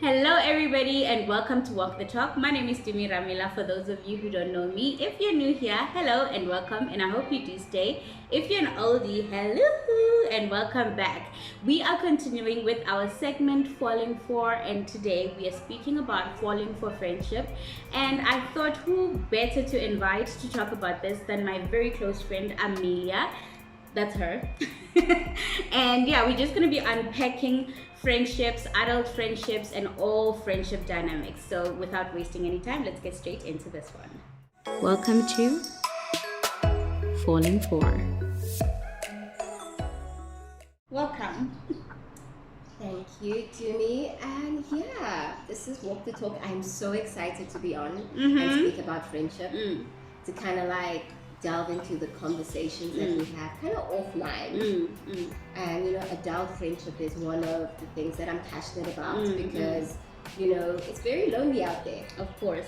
Hello everybody and welcome to Walk the Talk. My name is Tumi Ramila for those of you who don't know me. If you're new here, hello and welcome, and I hope you do stay. If you're an oldie, hello and welcome back. We are continuing with our segment Falling For, and today we are speaking about falling for friendship. And I thought who better to invite to talk about this than my very close friend Amelia. That's her. And yeah, we're just going to be unpacking friendships, adult friendships, and all friendship dynamics. So without wasting any time, let's get straight into this one. Welcome to Falling For. Welcome. Thank you, Jimmy. And yeah, this is Walk the Talk. I'm so excited to be on and speak about friendship, to kind of like delve into the conversations that we have kind of offline. And you know, adult friendship is one of the things that I'm passionate about because you know, it's very lonely out there. Of course.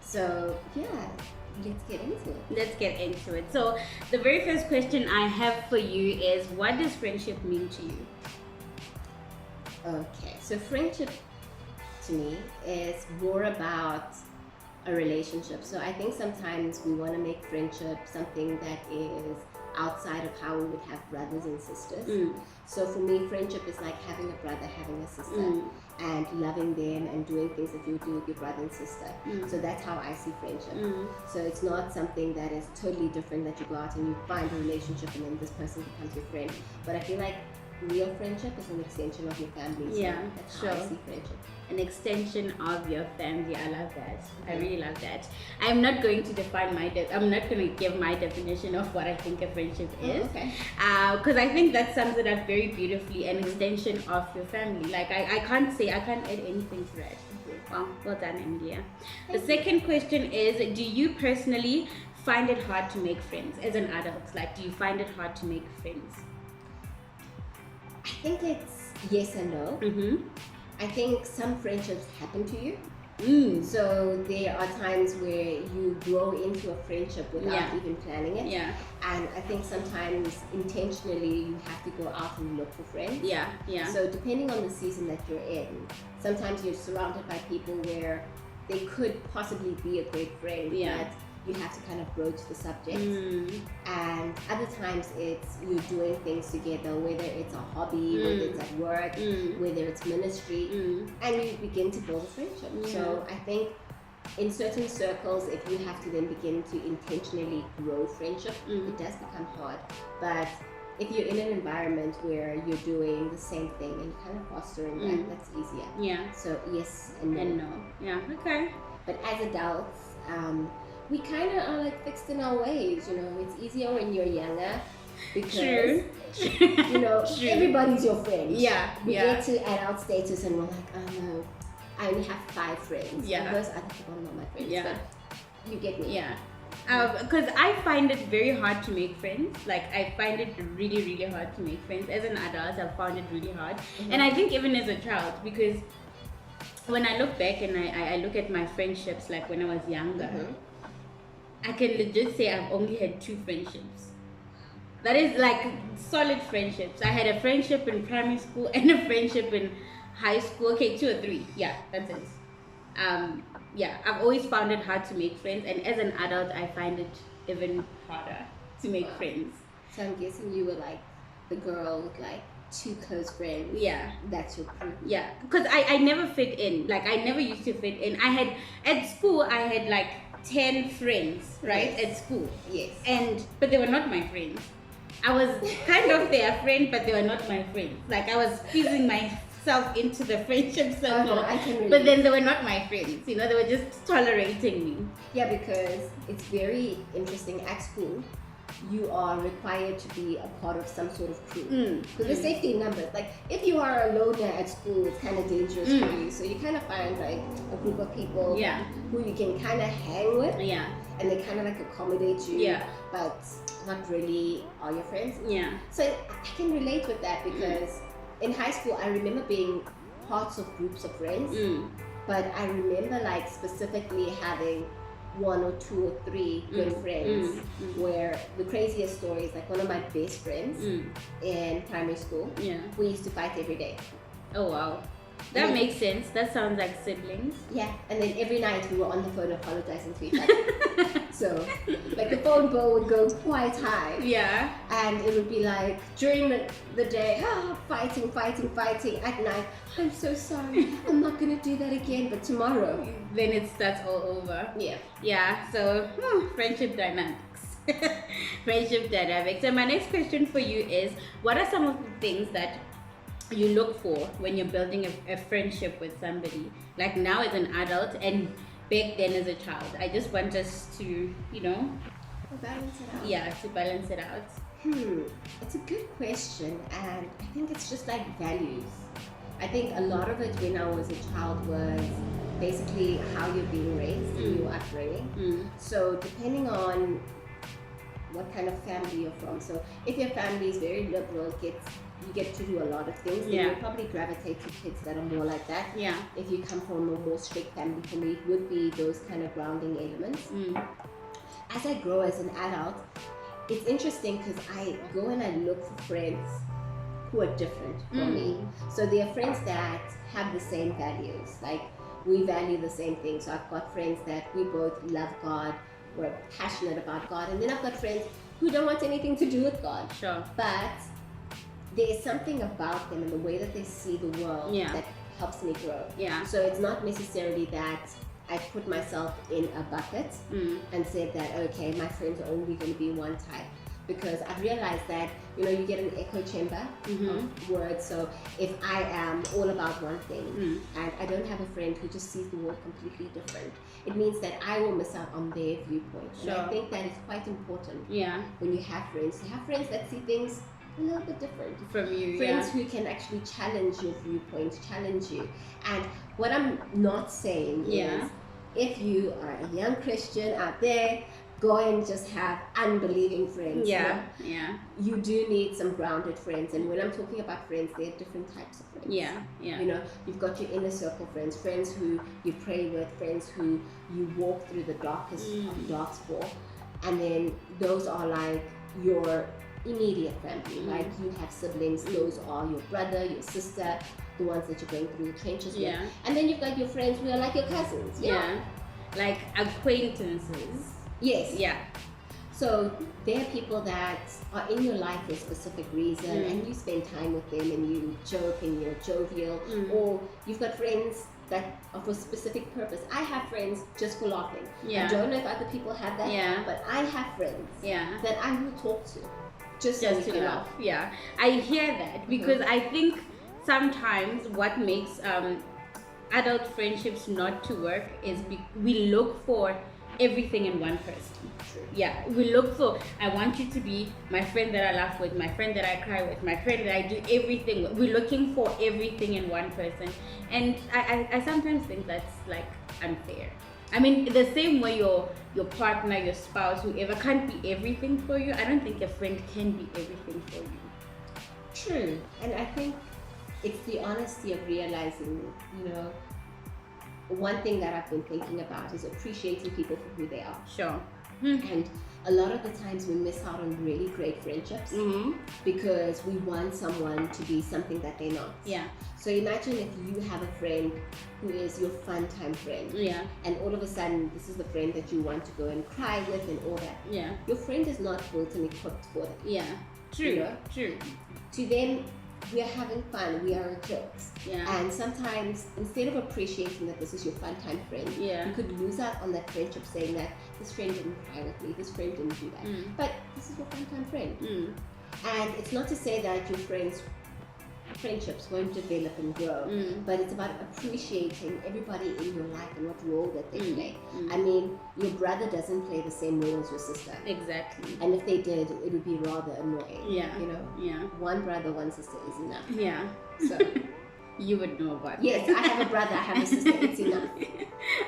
So yeah, let's get into it. Let's get into it. So the very first question I have for you is, what does friendship mean to you? Okay, so friendship to me is more about a relationship. So I think sometimes we want to make friendship something that is outside of how we would have brothers and sisters. So for me, friendship is like having a brother, having a sister, and loving them and doing things that you would do with your brother and sister. So that's how I see friendship. So it's not something that is totally different, that you go out and you find a relationship and then this person becomes your friend. But I feel like real friendship is an extension of your family. So Yeah, that's sure. how I see friendship. An extension of your family. I love that. I really love that. I'm not going to define I'm not going to give my definition of what I think a friendship is. Okay. Because I think that sums it up very beautifully. An extension of your family. Like I can't add anything to that. Well done, Emilia. The second question is, do you personally find it hard to make friends as an adult? Like, do you find it hard to make friends? I think it's yes and no. I think some friendships happen to you. So there are times where you grow into a friendship without even planning it. Yeah. And I think sometimes intentionally you have to go out and look for friends. Yeah. So depending on the season that you're in, sometimes you're surrounded by people where they could possibly be a great friend, but you have to kind of broach the subject. And other times it's you're doing things together, whether it's a hobby, whether it's at work, whether it's ministry, and you begin to build a friendship. So I think in certain circles, if you have to then begin to intentionally grow friendship, it does become hard. But if you're in an environment where you're doing the same thing and kind of fostering that, that's easier. Yeah. So yes and no. And no. Yeah. Okay. But as adults, we kind of are like fixed in our ways, you know. It's easier when you're younger because, you know, everybody's your friend. Yeah, We get to adult status and we're like, oh no, I only have 5 friends. Yeah. And those other people are not my friends. Yeah. But you get me. Yeah. Because I find it very hard to make friends. Like, I find it really, really hard to make friends. As an adult, I've found it really hard. And I think even as a child, because when I look back and I look at my friendships, like when I was younger, I can legit say I've only had 2 friendships. That is like solid friendships. I had a friendship in primary school and a friendship in high school. Okay, 2 or 3. Yeah, that's it. I've always found it hard to make friends, and as an adult, I find it even harder to make friends. So I'm guessing you were like the girl with like 2 close friends. Yeah. That's your crew. Yeah, because I never fit in. Like, I never used to fit in. At school, I had like 10 friends, right? Yes. At school. Yes. But they were not my friends. I was kind of their friend, but they were not my friends. Like, I was squeezing myself into the friendship circle, no, I can relate. but then they were not my friends. You know, they were just tolerating me. Yeah, because it's very interesting. At school, you are required to be a part of some sort of crew. Because there's safety in numbers. Like, if you are a loner at school, it's kind of dangerous for you. So you kind of find like a group of people who you can kind of hang with. Yeah. And they kind of like accommodate you. Yeah. But not really are your friends. Yeah. So I can relate with that because in high school, I remember being parts of groups of friends. But I remember like specifically having 1 or 2 or 3 good friends where the craziest story is like one of my best friends in primary school. Yeah. We used to fight every day. Oh wow. That makes sense. That sounds like siblings. Yeah, and then every night we were on the phone apologizing to each other. So, like the phone bill would go quite high. Yeah. And it would be like during the day, fighting. At night, I'm so sorry. I'm not gonna do that again. But tomorrow, then it starts all over. Yeah. Yeah. So friendship dynamics. Friendship dynamics. And my next question for you is: what are some of the things that you look for when you're building a friendship with somebody, like now as an adult and back then as a child? I just want us to, balance it out. Yeah, to balance it out. It's a good question, and I think it's just like values. I think a lot of it when I was a child was basically how you're being raised and your upbringing. So depending on what kind of family you're from. So if your family is very liberal, you get to do a lot of things, then you'll probably gravitate to kids that are more like that. Yeah. If you come from a more strict family, for me, it would be those kind of grounding elements. As I grow as an adult, it's interesting because I go and I look for friends who are different from me. So there are friends that have the same values, like we value the same things. So I've got friends that we both love God, we're passionate about God, and then I've got friends who don't want anything to do with God. Sure. But there is something about them and the way that they see the world that helps me grow. Yeah. So it's not necessarily that I put myself in a bucket and said that, okay, my friends are only going to be one type. Because I've realized that, you get an echo chamber of words. So if I am all about one thing and I don't have a friend who just sees the world completely different, it means that I will miss out on their viewpoint. Sure. And I think that is quite important when you have friends. To have friends that see things a little bit different from you. Friends who can actually challenge your viewpoint, challenge you. And what I'm not saying is, if you are a young Christian out there, go and just have unbelieving friends. Yeah. You do need some grounded friends. And when I'm talking about friends, there are different types of friends. Yeah. You've got your inner circle friends who you pray with, friends who you walk through the darkest of darks for. And then those are like your immediate family. Like you have siblings, those are your brother, your sister, the ones that you're going through the trenches with. And then you've got your friends who are like your cousins. Like acquaintances. Yes. Yeah. So there are people that are in your life for a specific reason and you spend time with them and you joke and you're jovial, or you've got friends that are for a specific purpose. I have friends just for laughing. I don't know if other people have that, but I have friends that I will talk to just to laugh. Yeah, I hear that because I think sometimes what makes adult friendships not to work is we look for everything in one person. True. Yeah, we look for, I want you to be my friend that I laugh with, my friend that I cry with, my friend that I do everything with. We're looking for everything in one person. And I sometimes think that's like unfair. I mean, the same way your partner, your spouse, whoever can't be everything for you, I don't think your friend can be everything for you. True. And I think it's the honesty of realizing, one thing that I've been thinking about is appreciating people for who they are. Sure. And a lot of the times we miss out on really great friendships because we want someone to be something that they're not. Yeah. So imagine if you have a friend who is your fun time friend. Yeah. And all of a sudden, this is the friend that you want to go and cry with and all that. Yeah. Your friend is not built and equipped for that. Yeah. True. True. To them, we are having fun, we are jokes. Yeah. And sometimes, instead of appreciating that this is your fun time friend, you could lose out on that friendship saying that this friend didn't cry with me, this friend didn't do that. But this is your fun time friend. And it's not to say that your friendships won't develop and grow, but it's about appreciating everybody in your life and what role that they play. I mean, your brother doesn't play the same role as your sister. Exactly. And if they did, it would be rather annoying. Yeah. Yeah. One brother, one sister is enough. Yeah. So you would know about yes, I have a brother, I have a sister, it's enough.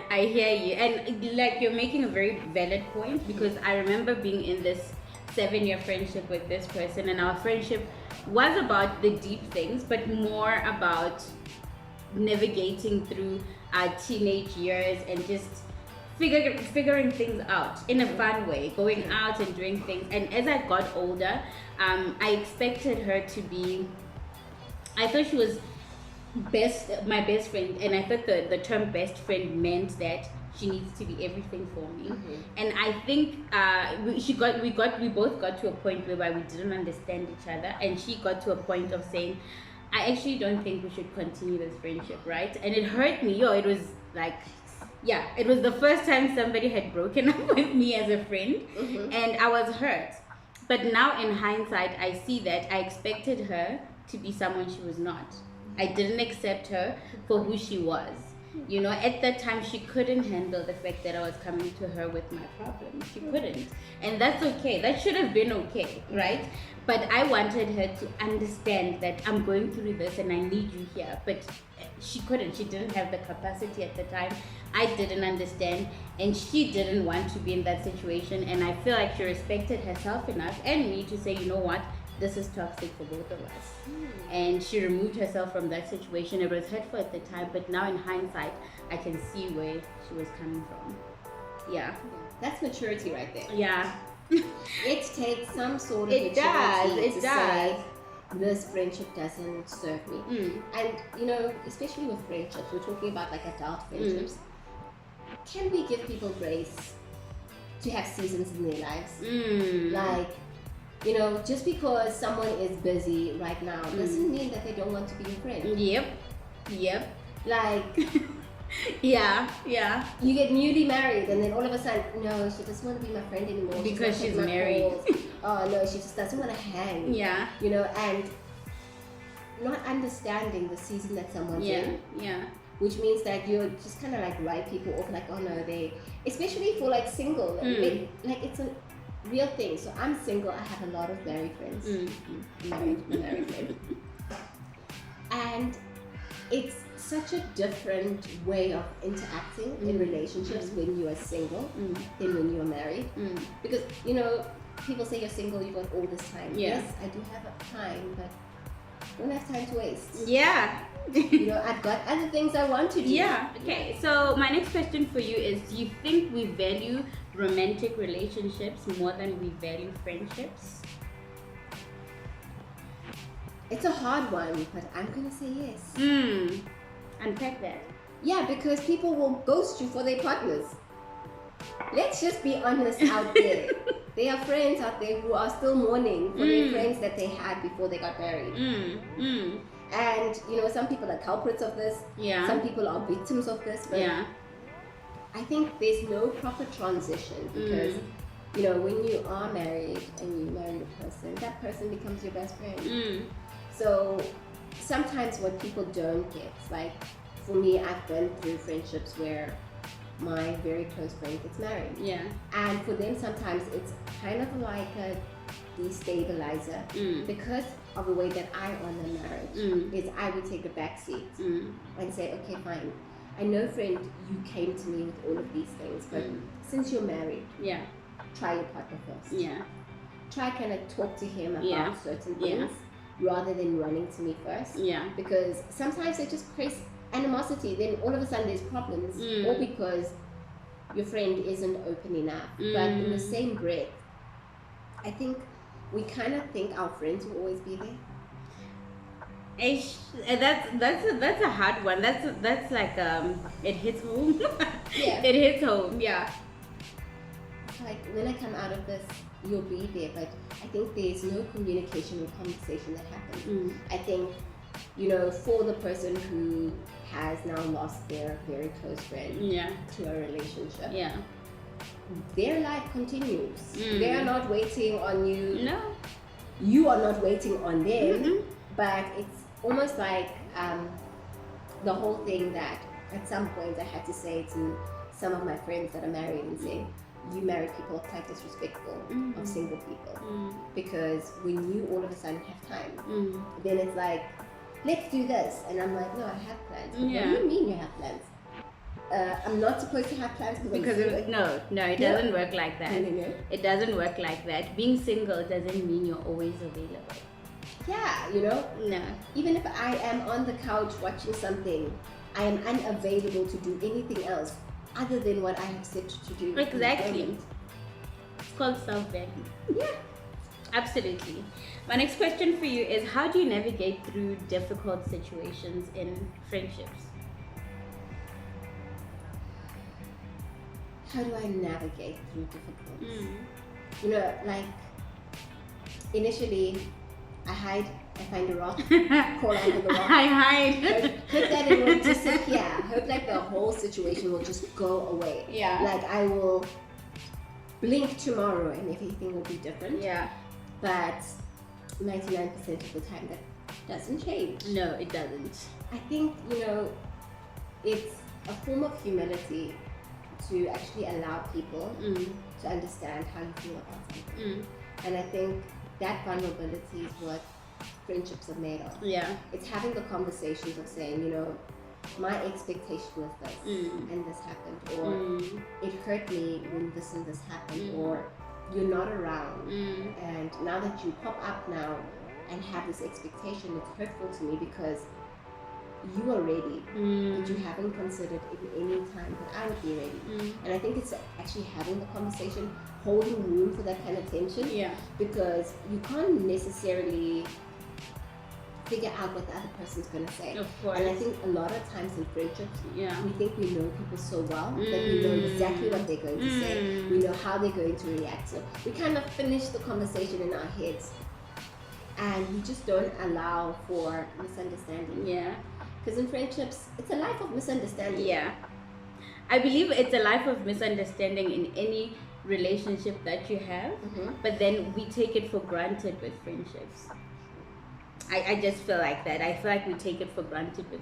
I hear you. And like you're making a very valid point, because I remember being in this 7-year friendship with this person, and our friendship was about the deep things, but more about navigating through our teenage years and just figuring things out in a fun way, going out and doing things. And as I got older, I expected her to be, I thought she was my best friend, and I thought the term best friend meant that she needs to be everything for me. And I think we both got to a point whereby we didn't understand each other, and she got to a point of saying, I actually don't think we should continue this friendship, right? And it hurt me. It was like, yeah, it was the first time somebody had broken up with me as a friend, and I was hurt. But now in hindsight, I see that I expected her to be someone she was not. I didn't accept her for who she was. At that time, she couldn't handle the fact that I was coming to her with my problems. She couldn't. And that's okay. That should have been okay, right? But I wanted her to understand that I'm going through this and I need you here. But she couldn't. She didn't have the capacity at the time. I didn't understand. And she didn't want to be in that situation. And I feel like she respected herself enough and me to say, you know what? This is toxic for both of us. And she removed herself from that situation. It was hurtful at the time, but now in hindsight, I can see where she was coming from. Yeah. That's maturity right there. Yeah. It takes some sort of maturity to say, this friendship doesn't serve me. And, especially with friendships, we're talking about like adult friendships. Can we give people grace to have seasons in their lives? Like, just because someone is busy right now doesn't mean that they don't want to be your friend. Yep. Like, yeah. You get newly married and then all of a sudden, no, she doesn't want to be my friend anymore. Because she's married. Oh, no, she just doesn't want to hang. Yeah. And not understanding the season that someone's in. Yeah. Which means that you're just kind of like write people off like, oh no, especially for like single, like it's a real thing. So I'm single. I have a lot of married friends. Married friends. And it's such a different way of interacting in relationships when you are single than when you are married. Because people say you're single, you've got all this time. Yes, I do have time, but I don't have time to waste. Yeah. I've got other things I want to do. Yeah. Okay. So my next question for you is: do you think we value romantic relationships more than we value friendships? It's a hard one, but I'm gonna say yes. Unpack that. Yeah, because people will ghost you for their partners. Let's just be honest out there. There are friends out there who are still mourning for their friends that they had before they got married. And some people are culprits of this. Yeah. Some people are victims of this. But I think there's no proper transition because when you are married and you marry a person, that person becomes your best friend. So sometimes what people don't get, like for me, I've been through friendships where my very close friend gets married. Yeah. And for them, sometimes it's kind of like a destabilizer because of the way that I honor marriage. Is I would take a back seat and say, okay, fine. I know, friend, you came to me with all of these things, but since you're married, try your partner first. Yeah. Try kind of talk to him about certain things rather than running to me first. Yeah. Because sometimes it just creates animosity. Then all of a sudden there's problems, all because your friend isn't open enough. But in the same breath, I think we kind of think our friends will always be there. That's a hard one. That's like it hits home. Yeah. It hits home. Yeah. Like when I come out of this, you'll be there, but I think there's no communication or conversation that happens. I think, for the person who has now lost their very close friend to a relationship, their life continues. They are not waiting on you. No. You are not waiting on them, but it's almost like the whole thing that at some point I had to say to some of my friends that are married and say, you married people are quite disrespectful of single people because when you all of a sudden have time, then it's like, let's do this, and I'm like, no, I have plans. But what do you mean you have plans? I'm not supposed to have plans because it doesn't work like that. It doesn't work like that. Being single doesn't mean you're always available. Yeah, no. Even if I am on the couch watching something, I am unavailable to do anything else other than what I have said to do. Exactly. It's called self-value. Yeah. Absolutely. My next question for you is, how do you navigate through difficult situations in friendships? How do I navigate through difficulties? You know, like initially I hide, I find a rock, crawl under the rock. I hide. Hope that it will disappear. Hope like the whole situation will just go away. Yeah. Like I will blink tomorrow and everything will be different. Yeah. But 99% of the time that doesn't change. No, it doesn't. I think, you know, it's a form of humility to actually allow people to understand how you feel about something. And I think that vulnerability is what friendships are made of. Yeah. It's having the conversations of saying, you know, my expectation was this and this happened, or it hurt me when this and this happened, or you're not around and now that you pop up now and have this expectation, it's hurtful to me because you are ready, but you haven't considered in any time that I would be ready. And I think it's actually having the conversation, holding room for that kind of tension. Yeah. Because you can't necessarily figure out what the other person's going to say. Of course. And I think a lot of times in friendships, Yeah. we think we know people so well that we know exactly what they're going to say. We know how they're going to react. So we kind of finish the conversation in our heads. And we just don't allow for misunderstanding. Yeah. Because in friendships, it's a life of misunderstanding. Yeah. I believe it's a life of misunderstanding in any relationship that you have, but then we take it for granted with friendships. I just feel like that. I feel like we take it for granted with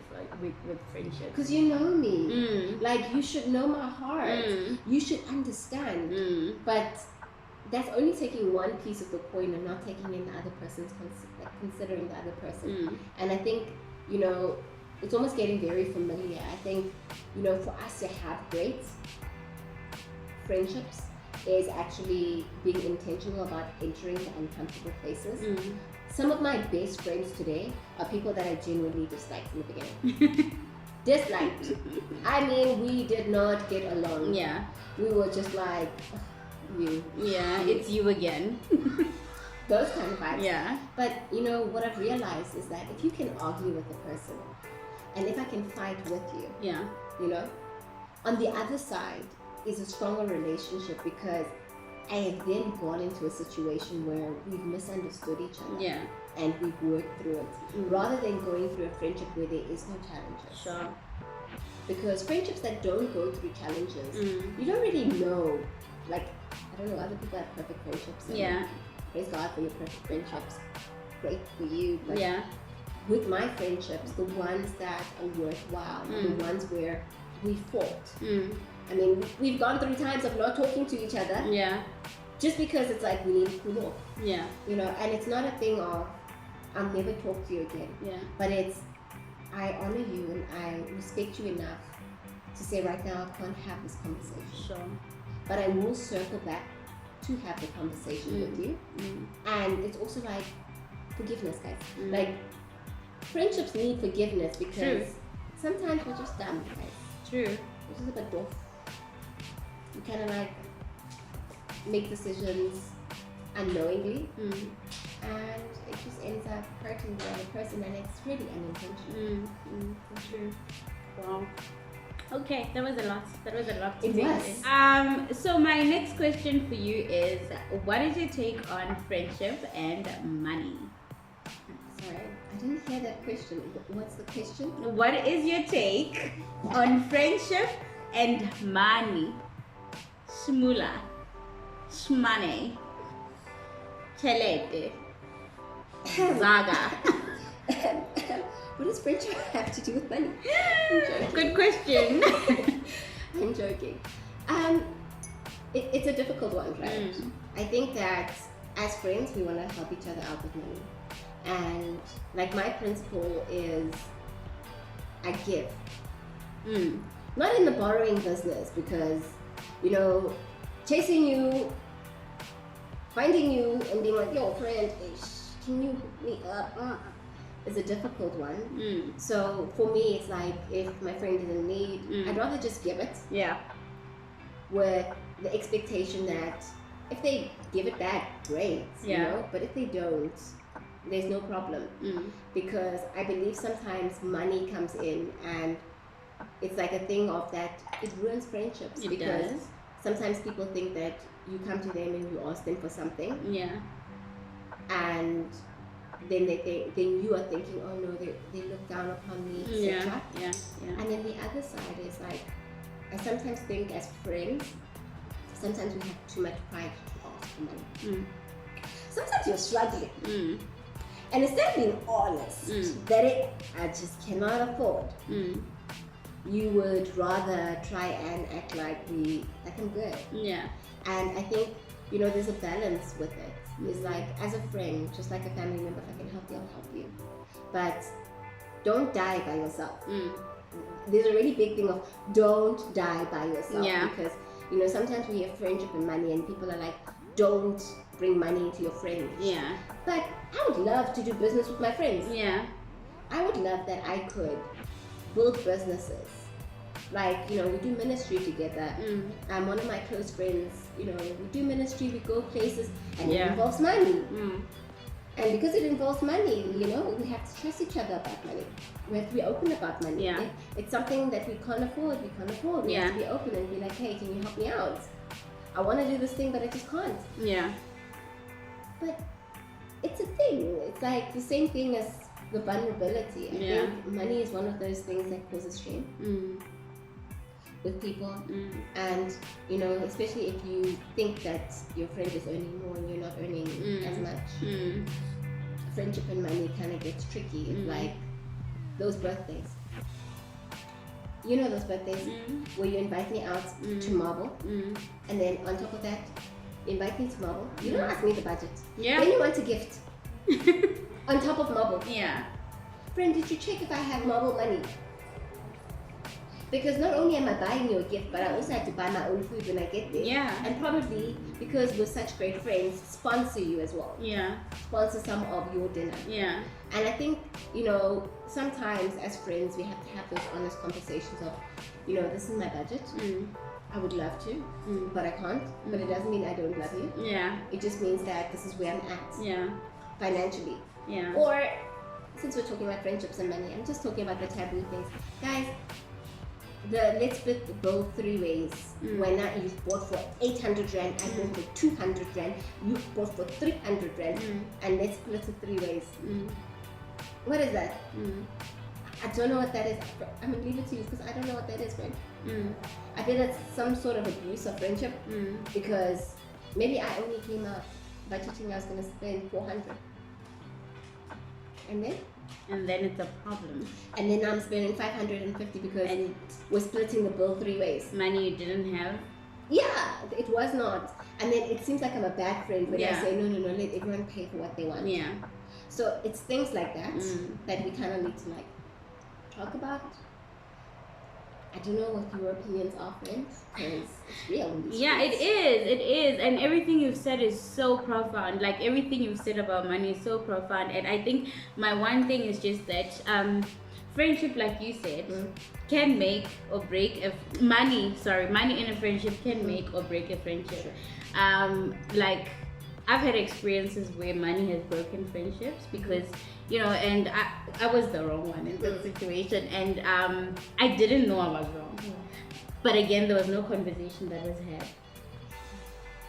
friendships. Because you know me. Like, you should know my heart. You should understand. But that's only taking one piece of the coin and not taking in the other person's, considering the other person. And I think, you know, it's almost getting very familiar. I think, you know, for us to have great friendships is actually being intentional about entering the uncomfortable places. Some of my best friends today are people that I genuinely disliked in the beginning. Disliked. I mean, we did not get along. Yeah. We were just like, you. Yeah, it's you again. Those kind of vibes. Yeah. But, you know, what I've realized is that if you can argue with the person, and if I can fight with you, Yeah. you know, on the other side is a stronger relationship because I have then gone into a situation where we've misunderstood each other. Yeah. And we've worked through it. Rather than going through a friendship where there is no challenges. Sure. Because friendships that don't go through challenges, you don't really know. Like, I don't know, other people have perfect friendships. Yeah. Praise God for your perfect friendships. Great for you. But Yeah. with my friendships, the ones that are worthwhile, the ones where we fought. I mean, we've gone through times of not talking to each other. Yeah. Just because it's like we need to cool off. Yeah. You know, and it's not a thing of I'll never talk to you again. Yeah. But it's I honor you and I respect you enough to say right now I can't have this conversation. Sure. But I will circle back to have the conversation with you. And it's also like forgiveness, guys. Like friendships need forgiveness because sometimes we're just dumb, guys. True. We're just a bit off. You kind of like make decisions unknowingly, and it just ends up hurting the other person, and it's really unintentional. True. Wow. Okay, that was a lot. That was a lot to It take was. in. So my next question for you is, what is your take on friendship and money? Sorry, I didn't hear that question. What's the question? What is your take on friendship and money? Shmula, shmane, chelete, zaga. What does friendship have to do with money? I'm joking. Good question. I'm joking. It's a difficult one, right? I think that as friends, we want to help each other out with money. And like my principle is I give. Not in the borrowing business because, you know, chasing you, finding you and being like, yo friend, can you hook me up? Is a difficult one. So for me, it's like if my friend is in need, I'd rather just give it. Yeah. With the expectation that if they give it back, great, you know. But if they don't, there's no problem, because I believe sometimes money comes in and it's like a thing of that it ruins friendships, because sometimes people think that you come to them and you ask them for something, and then then you are thinking, oh no, they look down upon me, etc. And then the other side is like, I sometimes think as friends, sometimes we have too much pride to ask for money. Sometimes you're struggling, and instead of being honest that I just cannot afford, you would rather try and act like I'm good. And I think, you know, there's a balance with it. It's like, as a friend, just like a family member, if I can help you, I'll help you. But don't die by yourself. There's a really big thing of don't die by yourself, because, you know, sometimes we have friendship and money and people are like, don't bring money into your friends. But I would love to do business with my friends. I would love that I could build businesses. Like, you know, we do ministry together. One of my close friends, you know, we do ministry, we go places, and it involves money. And because it involves money, you know, we have to trust each other about money. We have to be open about money. If it's something that we can't afford, we can't afford. We have to be open and be like, hey, can you help me out? I want to do this thing, but I just can't. But it's a thing. It's like the same thing as the vulnerability. I think money is one of those things that causes shame with people. And, you know, especially if you think that your friend is earning more and you're not earning as much. Friendship and money kind of gets tricky. It's like those birthdays. You know those birthdays where you invite me out to Marble, and then on top of that, you invite me to Marble. You don't ask me the budget. Then you want a gift on top of Marble. Friend, did you check if I have Marble money? Because not only am I buying you a gift, but I also have to buy my own food when I get there. And probably, because we're such great friends, sponsor you as well. Sponsor some of your dinner. And I think, you know, sometimes as friends, we have to have those honest conversations of, you know, this is my budget. I would love to, but I can't. But it doesn't mean I don't love you. It just means that this is where I'm at. Financially. Or, since we're talking about friendships and money, I'm just talking about the taboo things. Guys, let's split the bill 3 ways. When you bought for 800 rand, I bought for 200 rand, you bought for 300 rand, and let's split it 3 ways. What is that? I don't know what that is. I'm gonna leave it to you because I don't know what that is, friend. I feel that's some sort of abuse of friendship, because maybe I only came out budgeting I was gonna spend 400, and then it's a problem. And then I'm spending 550 because we're splitting the bill 3 ways. Money you didn't have? Yeah, it was not. And then it seems like I'm a bad friend when I say, no, let everyone pay for what they want. So it's things like that that we kind of need to like talk about. I don't know what your opinions are, friends, because it's real. It is. And everything you've said is so profound. Like, everything you've said about money is so profound. And I think my one thing is just that friendship, like you said, can make or break money in a friendship can make or break a friendship. Like, I've had experiences where money has broken friendships because, you know, and I was the wrong one in that situation, and I didn't know I was wrong. But again, there was no conversation that was had.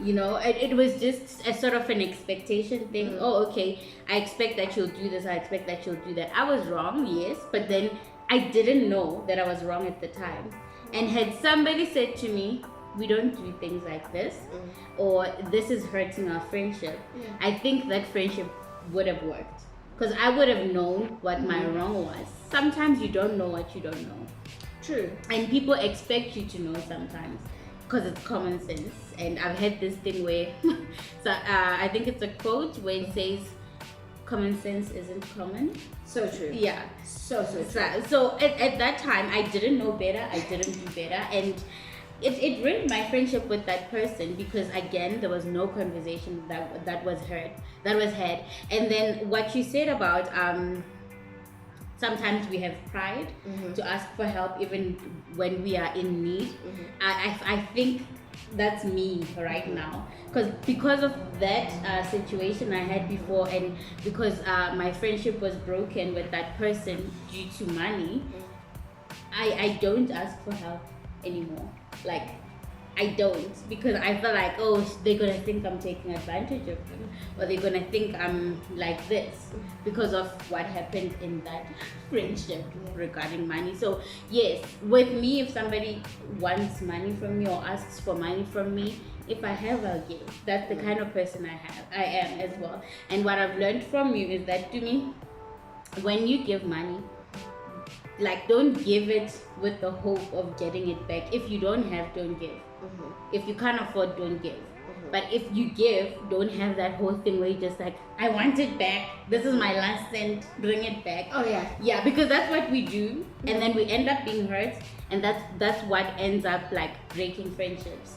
You know, it was just a sort of an expectation thing. Oh, okay, I expect that you'll do this, I expect that you'll do that. I was wrong, yes, but then I didn't know that I was wrong at the time. And had somebody said to me, we don't do things like this, or this is hurting our friendship, I think that friendship would have worked. Because I would have known what my wrong was. Sometimes you don't know what you don't know. True. And people expect you to know sometimes because it's common sense. And I've had this thing where, so I think it's a quote where it says, common sense isn't common. So true. Yeah. So true. So at that time, I didn't know better. I didn't do better. And it ruined my friendship with that person because, again, there was no conversation that was had. And then what you said about sometimes we have pride to ask for help even when we are in need. I think that's me right now, because of that situation I had before, and because my friendship was broken with that person due to money. I don't ask for help anymore. Like, I don't, because I feel like, oh, they're gonna think I'm taking advantage of them, or they're gonna think I'm like this because of what happened in that friendship regarding money. So yes, with me, if somebody wants money from me or asks for money from me, if I have, I'll give. That's the kind of person I am as well. And what I've learned from you is that, to me, when you give money, like, don't give it with the hope of getting it back. If you don't have, don't give. If you can't afford, don't give. But if you give, don't have that whole thing where you just like, I want it back, this is my last cent, bring it back. Oh yeah. Yeah, because that's what we do, and then we end up being hurt, and that's what ends up like breaking friendships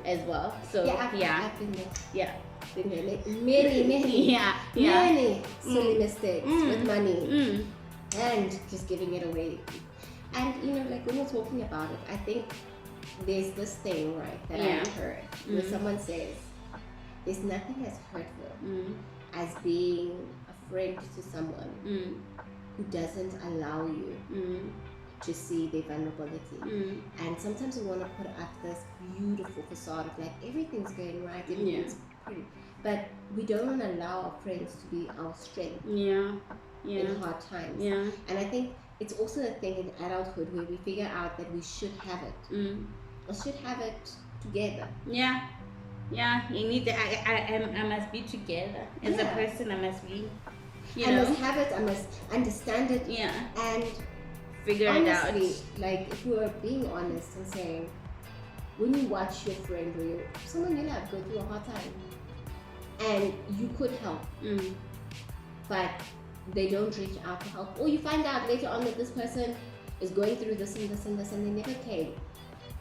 as well. So I've been there. Yeah. Been there. Many many silly mistakes with money and just giving it away. And like when we're talking about it, I think there's this thing, right, that I heard where someone says there's nothing as hurtful as being a friend to someone who doesn't allow you to see their vulnerability. And sometimes we want to put up this beautiful facade of like everything's going right, everything's pretty, but we don't want to allow our friends to be our strength in hard times. And I think it's also a thing in adulthood where we figure out that we should have it. Or should have it together. Yeah, you need to, I must be together. As a person, I must be, I must have it, I must understand it. And figure honestly, it out. Like, if we're being honest and saying, when you watch your friend or someone you love go through a hard time, and you could help, but they don't reach out to help, or you find out later on that this person is going through this and this and this and they never came,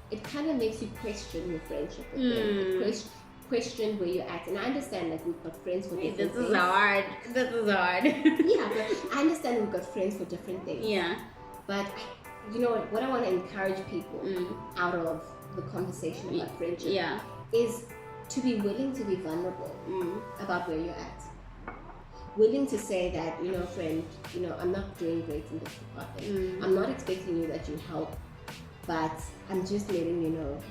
it kind of makes you question your friendship with them, question where you're at. And I understand that we've got friends for different things. This is hard. Yeah, but I understand we've got friends for different things. Yeah. But you know what I want to encourage people out of the conversation about friendship is to be willing to be vulnerable about where you're at. Willing to say that, friend, I'm not doing great in this department. I'm not expecting you that you help, but I'm just letting you know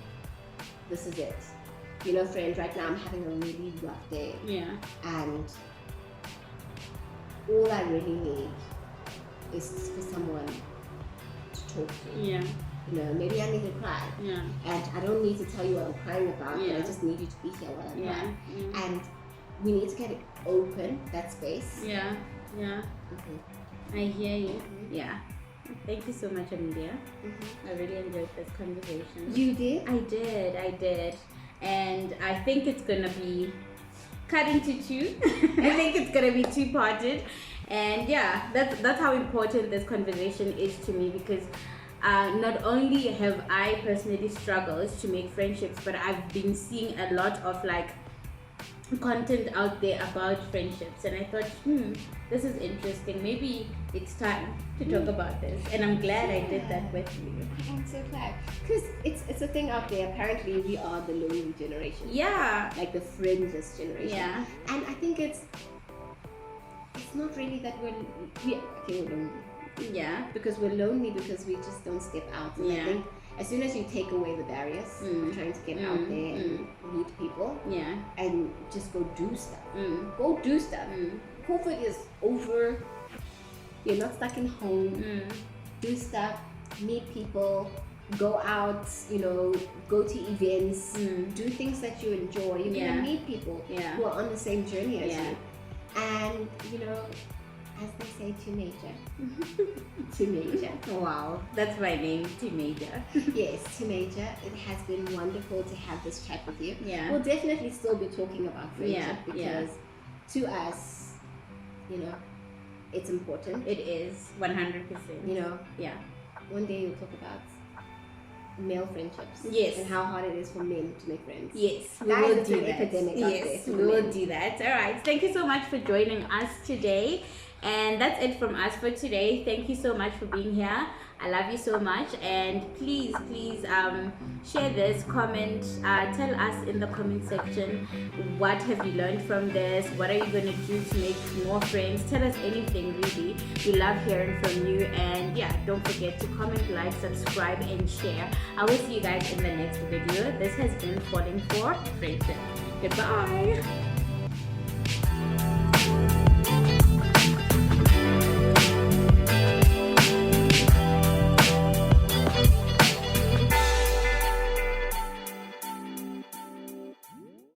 this is it. Friend, right now I'm having a really rough day. And all I really need is for someone to talk to. Maybe I need to cry. And I don't need to tell you what I'm crying about, but I just need you to be here while I cry. And we need to get it open, that space. I hear you. Thank you so much, Amelia. I really enjoyed this conversation. You did? I did. And I think it's gonna be cut into two. I think it's gonna be two-parted. And that's how important this conversation is to me, because not only have I personally struggled to make friendships, but I've been seeing a lot of like content out there about friendships, and I thought, this is interesting. Maybe it's time to talk about this, and I'm glad I did that with you. I'm so glad, because it's a thing out there. Apparently, we are the lonely generation. Like the friendless generation. And I think it's not really that we're lonely. Because we're lonely because we just don't step out. And I think as soon as you take away the barriers of trying to get out there and meet people and just go do stuff. COVID is over. You're not stuck in home. Do stuff, meet people, go out, go to events, do things that you enjoy. You're gonna meet people who are on the same journey as you. And as they say, teenager. Wow, that's my name, teenager. Yes, teenager. It has been wonderful to have this chat with you. We'll definitely still be talking about friendship because to us, it's important. It is 100%. One day we'll talk about male friendships. And how hard it is for men to make friends. We will do that. Epidemic out there we will do that. All right. Thank you so much for joining us today. And that's it from us for today. Thank you so much for being here. I love you so much, and please share this, comment, tell us in the comment section, what have you learned from this, what are you going to do to make more friends. Tell us anything, really. We love hearing from you. And yeah, don't forget to comment, like, subscribe, and share. I will see you guys in the next video. This has been Falling for Friendship. Goodbye.